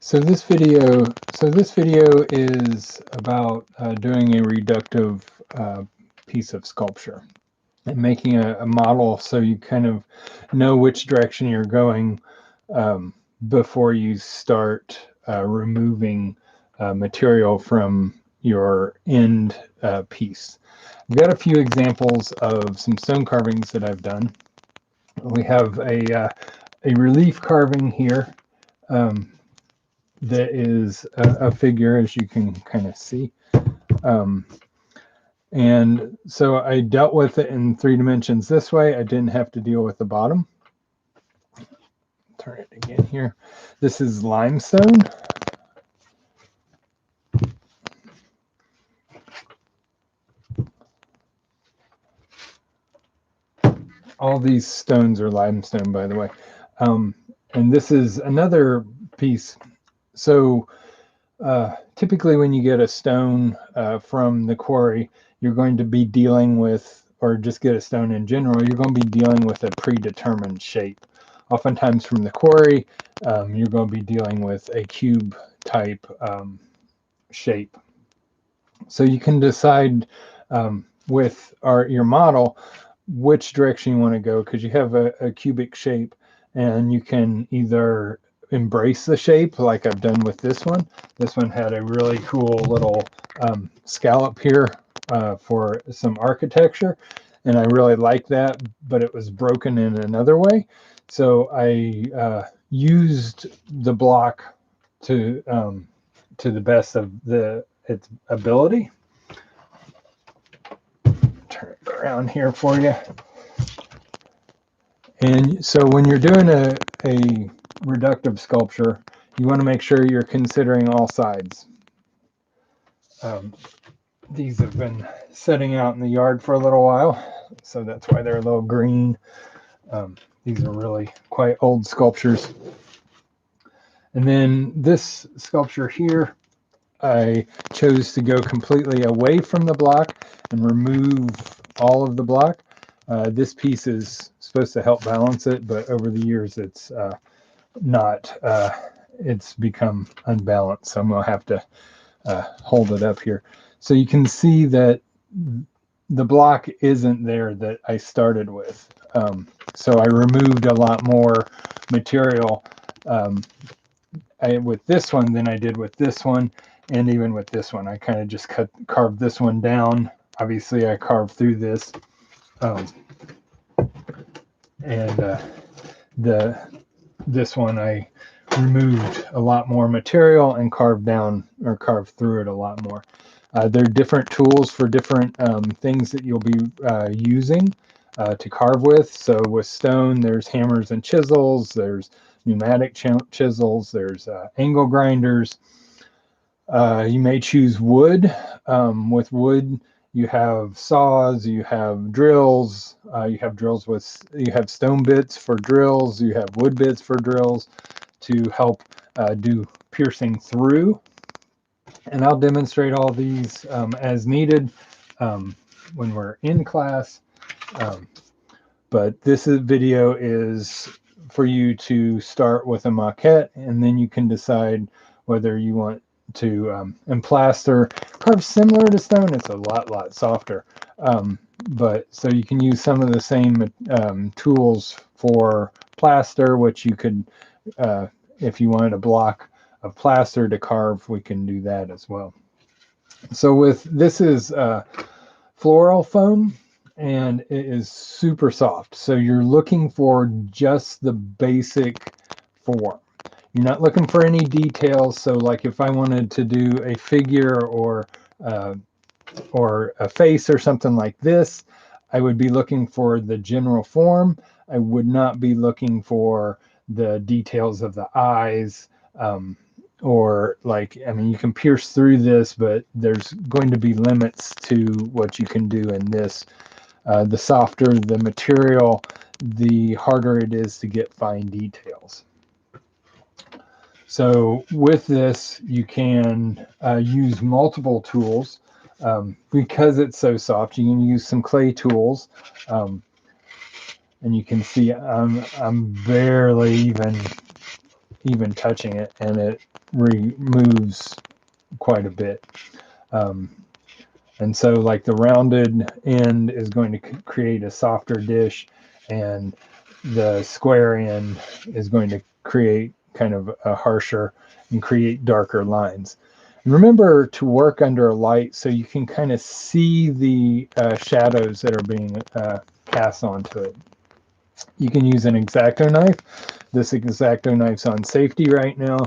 So this video is about doing a reductive piece of sculpture and making a model so you kind of know which direction you're going before you start removing material from your end piece. I've got a few examples of some stone carvings that I've done. We have a relief carving here. That is a figure, as you can kind of see. And so I dealt with it in 3 dimensions this way. I didn't have to deal with the bottom. Turn it again here. This is limestone. All these stones are limestone, by the way. And this is another piece. So typically when you get a stone from the quarry, you're going to be dealing with, or just get a stone in general, you're going to be dealing with a predetermined shape. Oftentimes from the quarry, you're going to be dealing with a cube type shape. So you can decide with your model which direction you want to go, because you have a cubic shape, and you can either embrace the shape like I've done with this one. This one had a really cool little scallop here for some architecture, and I really like that, but it was broken in another way. So I used the block to the best of its ability. Turn it around here for you. And so when you're doing a reductive sculpture, you want to make sure you're considering all sides. These have been sitting out in the yard for a little while, so that's why they're a little green. These are really quite old sculptures. And then this sculpture here, I chose to go completely away from the block and remove all of the block. This piece is supposed to help balance it, but over the years it's not, it's become unbalanced, so I'm going to have to hold it up here. So you can see that the block isn't there that I started with. So I removed a lot more material with this one than I did with this one, and even with this one. I kind of just carved this one down. Obviously I carved through this, and this one I removed a lot more material and carved down, or carved through it a lot more. There are different tools for different things that you'll be using to carve with. So with stone, there's hammers and chisels, there's pneumatic chisels, there's angle grinders. You may choose wood. With wood, you have saws, you have drills, you have stone bits for drills, you have wood bits for drills to help do piercing through. And I'll demonstrate all these as needed when we're in class. But this video is for you to start with a maquette, and then you can decide whether you want to emplaster. Carve similar to stone, it's a lot softer. But so you can use some of the same tools for plaster, which you could, if you wanted a block of plaster to carve, we can do that as well. So this is floral foam, and it is super soft. So you're looking for just the basic form. You're not looking for any details. So like if I wanted to do a figure or a face or something like this, I would be looking for the general form. I would not be looking for the details of the eyes, or like, I mean, you can pierce through this, but there's going to be limits to what you can do in this. The softer the material, the harder it is to get fine details. So with this, you can use multiple tools. Because it's so soft, you can use some clay tools. And you can see I'm barely even even touching it, and it removes quite a bit. And so like the rounded end is going to create a softer dish, and the square end is going to create kind of a harsher and create darker lines. And remember to work under a light so you can kind of see the shadows that are being cast onto it. You can use an X-Acto knife. This X-Acto knife's on safety right now,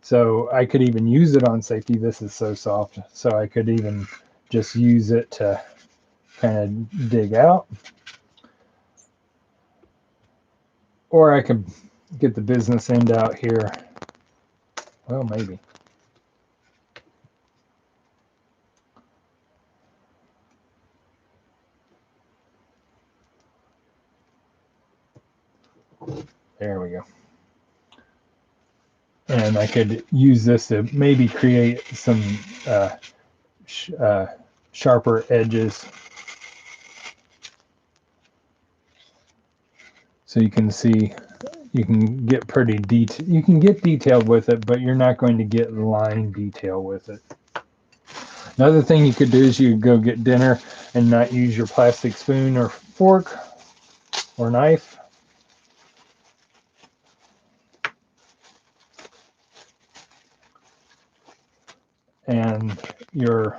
so I could even use it on safety. This is so soft, so I could even just use it to kind of dig out. Or I could get the business end out here. Well, maybe. There we go. And I could use this to maybe create some sharper edges. So you can see, you can get pretty detailed. You can get detailed with it, but you're not going to get line detail with it. Another thing you could do is you could go get dinner and not use your plastic spoon or fork or knife. And your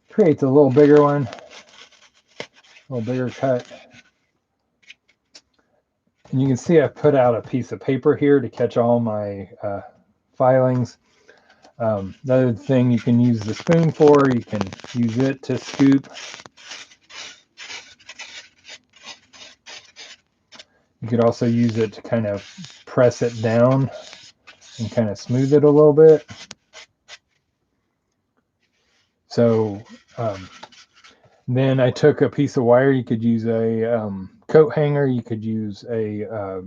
creates a little bigger one, a little bigger cut. And you can see I put out a piece of paper here to catch all my filings. The other thing you can use the spoon for, you can use it to scoop. You could also use it to kind of press it down and kind of smooth it a little bit. So then I took a piece of wire. You could use a coat hanger. You could use a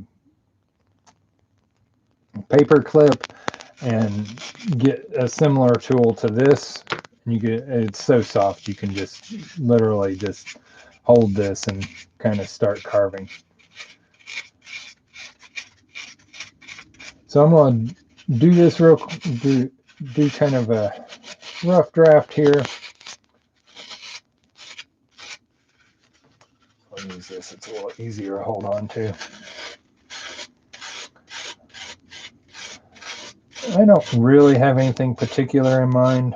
paper clip and get a similar tool to this. You get, it's so soft you can just literally just hold this and kind of start carving. So I'm going to do this do kind of a rough draft here. I'll use this, it's a little easier to hold on to. I don't really have anything particular in mind.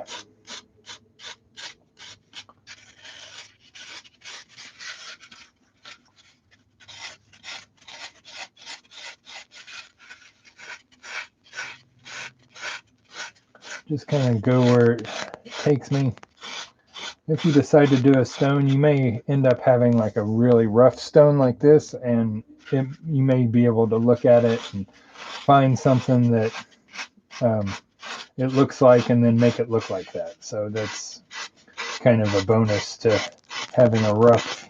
Just kind of go where it takes me. If you decide to do a stone, you may end up having like a really rough stone like this, and you may be able to look at it and find something that it looks like and then make it look like that. So that's kind of a bonus to having a rough,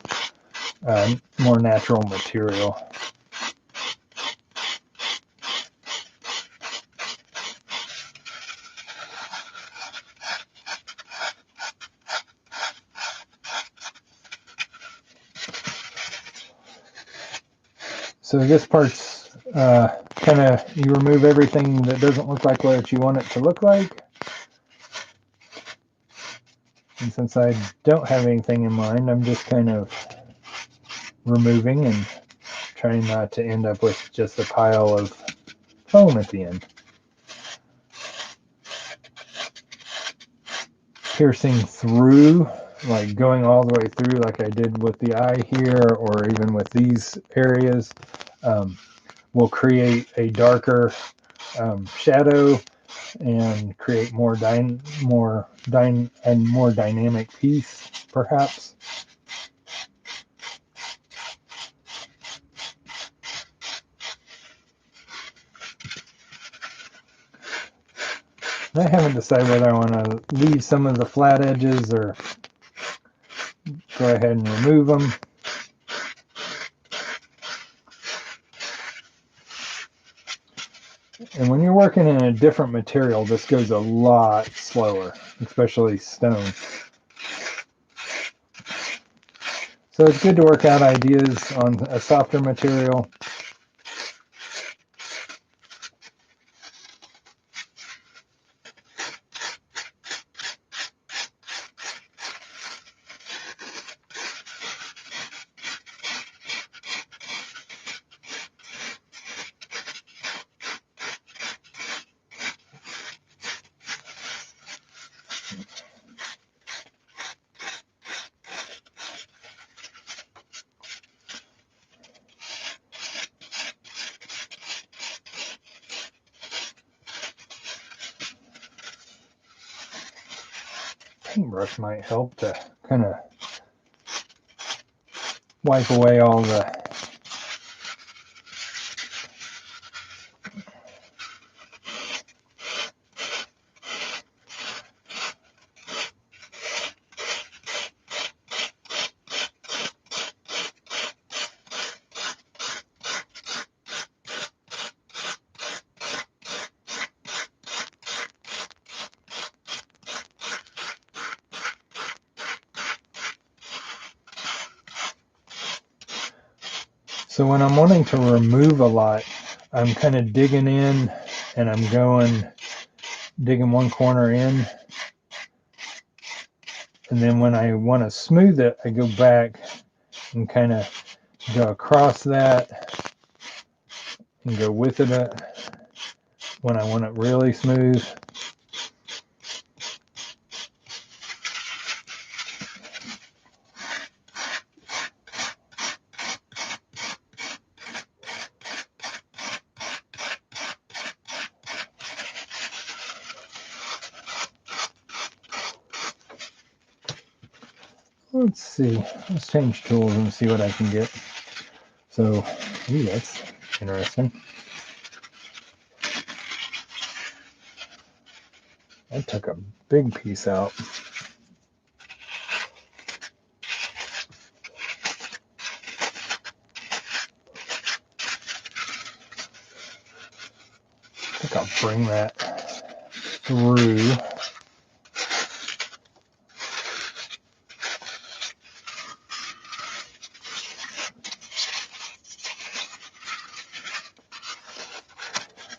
more natural material. So this part's kind of, you remove everything that doesn't look like what you want it to look like. And since I don't have anything in mind, I'm just kind of removing and trying not to end up with just a pile of foam at the end. Piercing through, like going all the way through like I did with the eye here, or even with these areas, will create a darker shadow and create more dynamic piece, perhaps. I haven't decided whether I want to leave some of the flat edges or go ahead and remove them. And when you're working in a different material, this goes a lot slower, especially stone. So it's good to work out ideas on a softer material. Paintbrush might help to kind of wipe away all the So when I'm wanting to remove a lot, I'm kind of digging in and I'm digging one corner in. And then when I want to smooth it, I go back and kind of go across that and go with it when I want it really smooth. Let's see, let's change tools and see what I can get. So, ooh, that's interesting. I took a big piece out. I think I'll bring that through.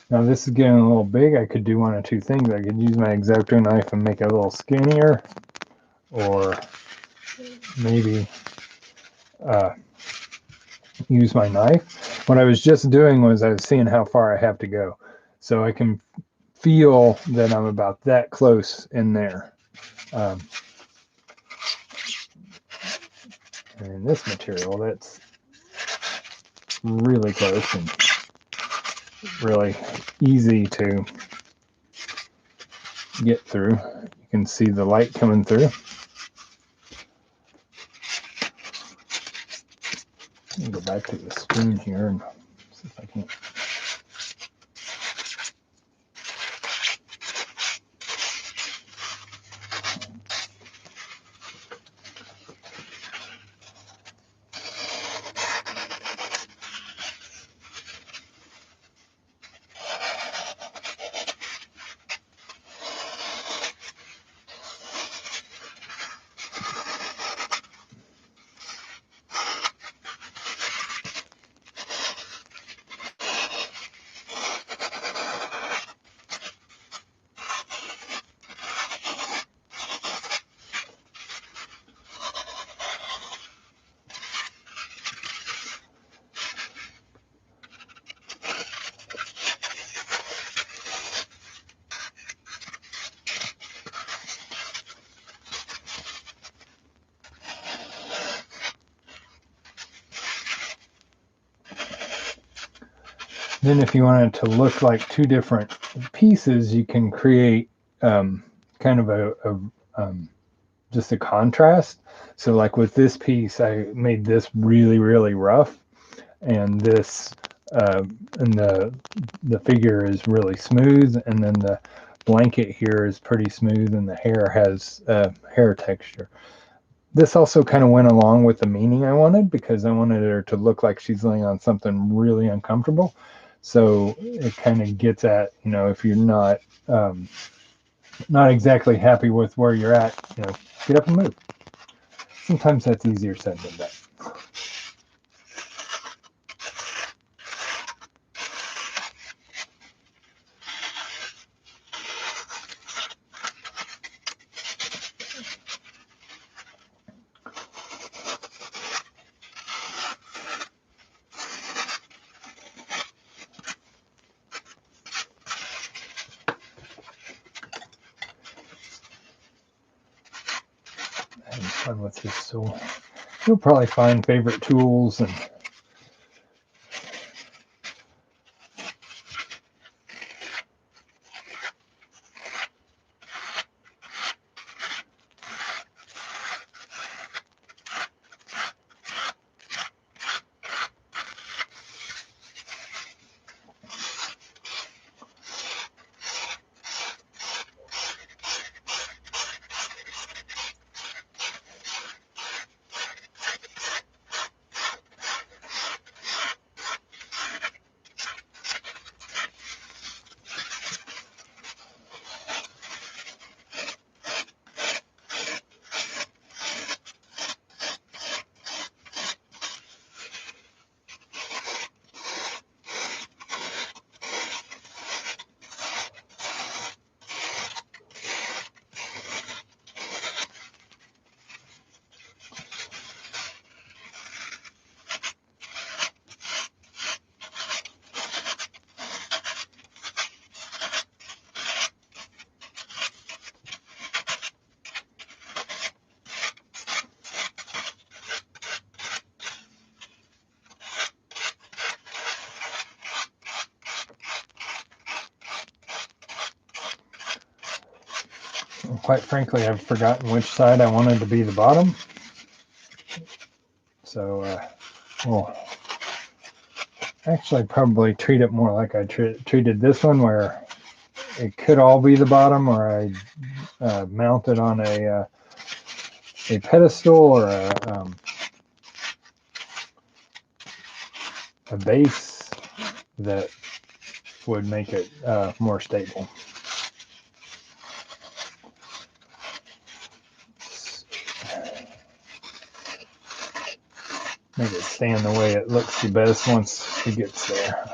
Now this is getting a little big. I could do one of two things. I could use my X-Acto knife and make it a little skinnier, or maybe use my knife. What I was just doing was I was seeing how far I have to go. So I can feel that I'm about that close in there. And this material, that's really close and really easy to get through. You can see the light coming through. Let me go back to the screen here and see if I can. Then if you want it to look like two different pieces, you can create kind of just a contrast. So like with this piece, I made this really, really rough, and this and the figure is really smooth, and then the blanket here is pretty smooth, and the hair has hair texture. This also kind of went along with the meaning I wanted, because I wanted her to look like she's laying on something really uncomfortable. So it kind of gets at, you know, if you're not exactly happy with where you're at, you know, get up and move. Sometimes that's easier said than done. fun with this tool. You'll probably find favorite tools and quite frankly, I've forgotten which side I wanted to be the bottom. So we'll actually probably treat it more like I treated this one, where it could all be the bottom, or I mount it on a pedestal or a base that would make it more stable. Make it stand the way it looks the best once it gets there.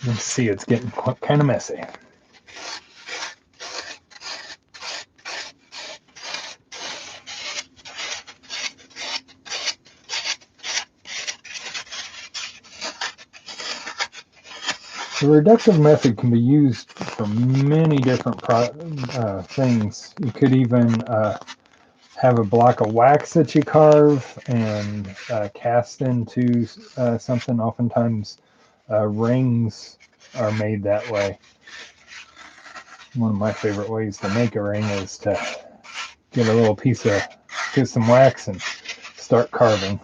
You can see it's getting kind of messy. The reductive method can be used for many different things. You could even have a block of wax that you carve and cast into something. Oftentimes rings are made that way. One of my favorite ways to make a ring is to get a little piece of, get some wax and start carving.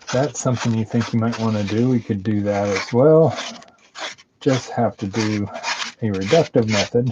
If that's something you think you might want to do, we could do that as well. Just have to do a reductive method.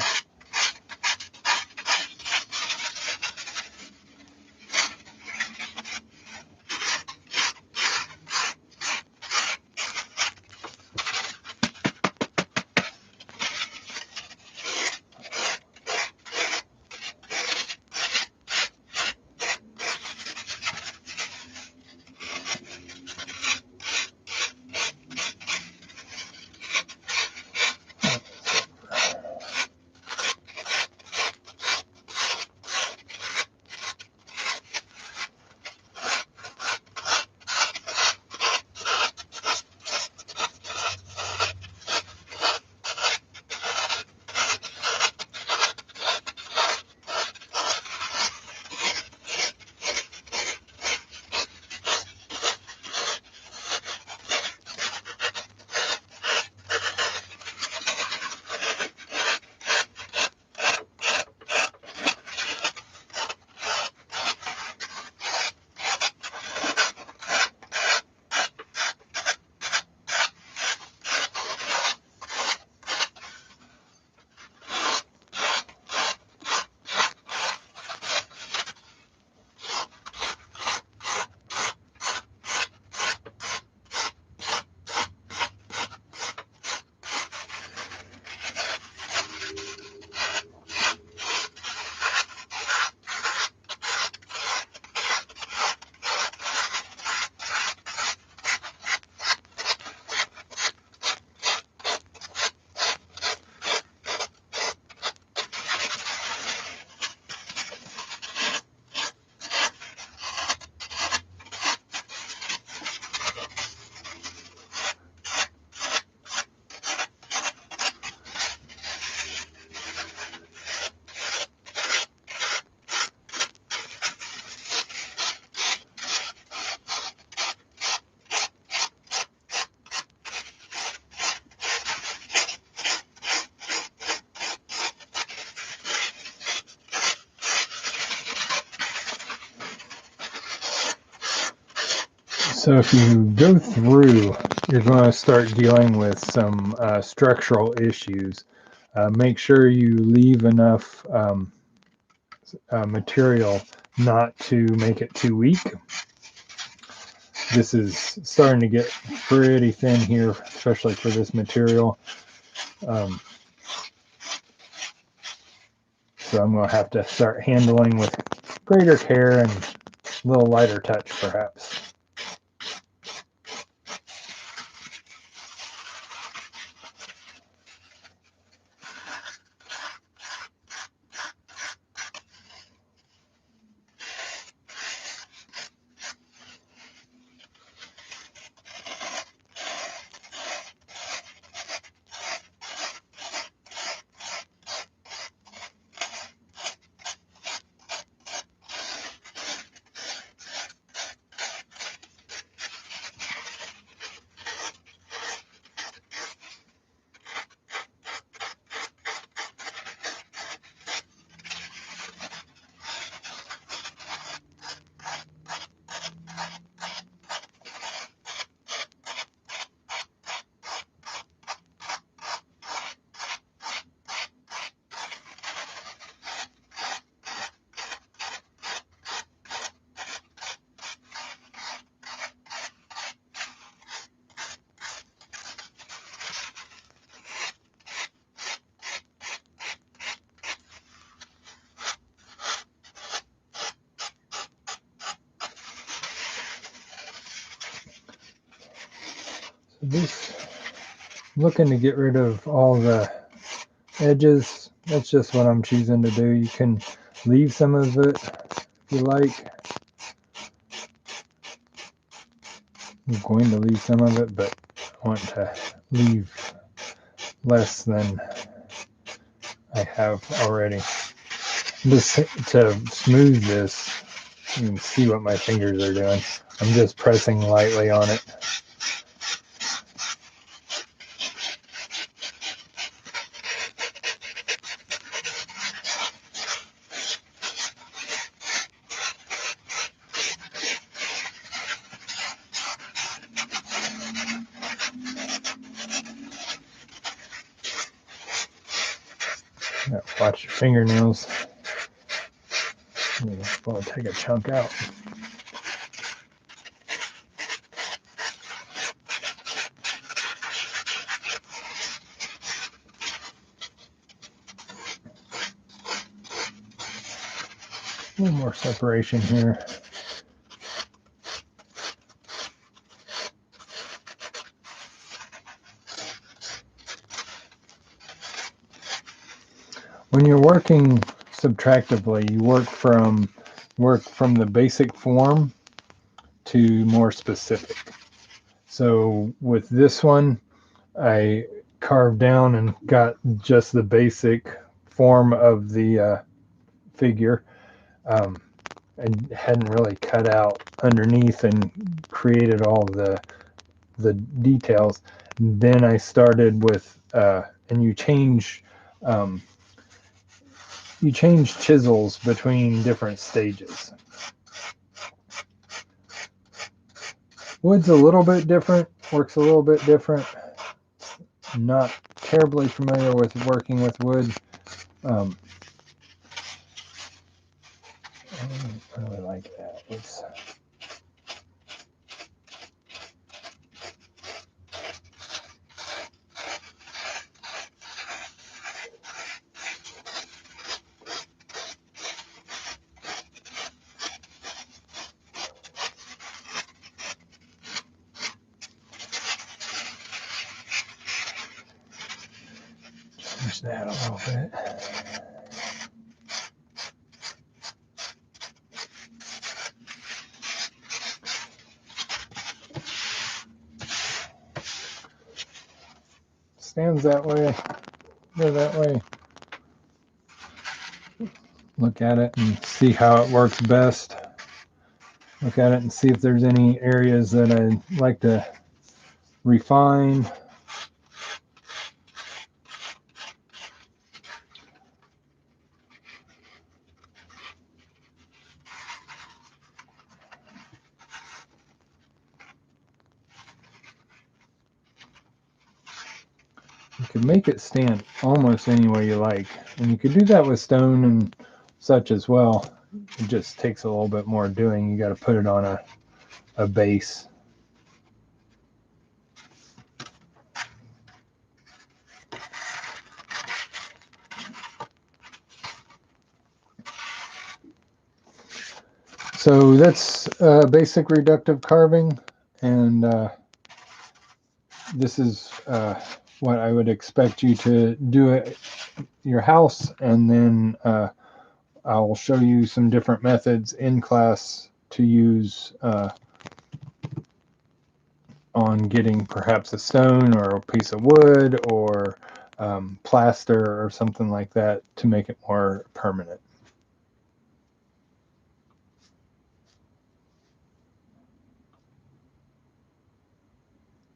So if you go through, you're going to start dealing with some structural issues. Make sure you leave enough material not to make it too weak. This is starting to get pretty thin here, especially for this material. So I'm going to have to start handling with greater care and a little lighter touch, perhaps. This, looking to get rid of all the edges. That's just what I'm choosing to do. You can leave some of it if you like. I'm going to leave some of it, but I want to leave less than I have already. Just to smooth this, you can see what my fingers are doing. I'm just pressing lightly on it. Yeah, watch your fingernails. I'll take a chunk out. A little more separation here. When you're working subtractively, you work from the basic form to more specific. So with this one, I carved down and got just the basic form of the figure. I hadn't really cut out underneath and created all the details. Then I started with and you change chisels between different stages. Wood's a little bit different, works a little bit different. I'm not terribly familiar with working with wood. I don't really like that. It's change that a little bit. Stands that way, go that way. Look at it and see how it works best. Look at it and see if there's any areas that I'd like to refine. can make it stand almost any way you like. And you could do that with stone and such as well. It just takes a little bit more doing. You got to put it on a base. So that's basic reductive carving, and this is what I would expect you to do at your house, and then I'll show you some different methods in class to use on getting perhaps a stone or a piece of wood or plaster or something like that to make it more permanent.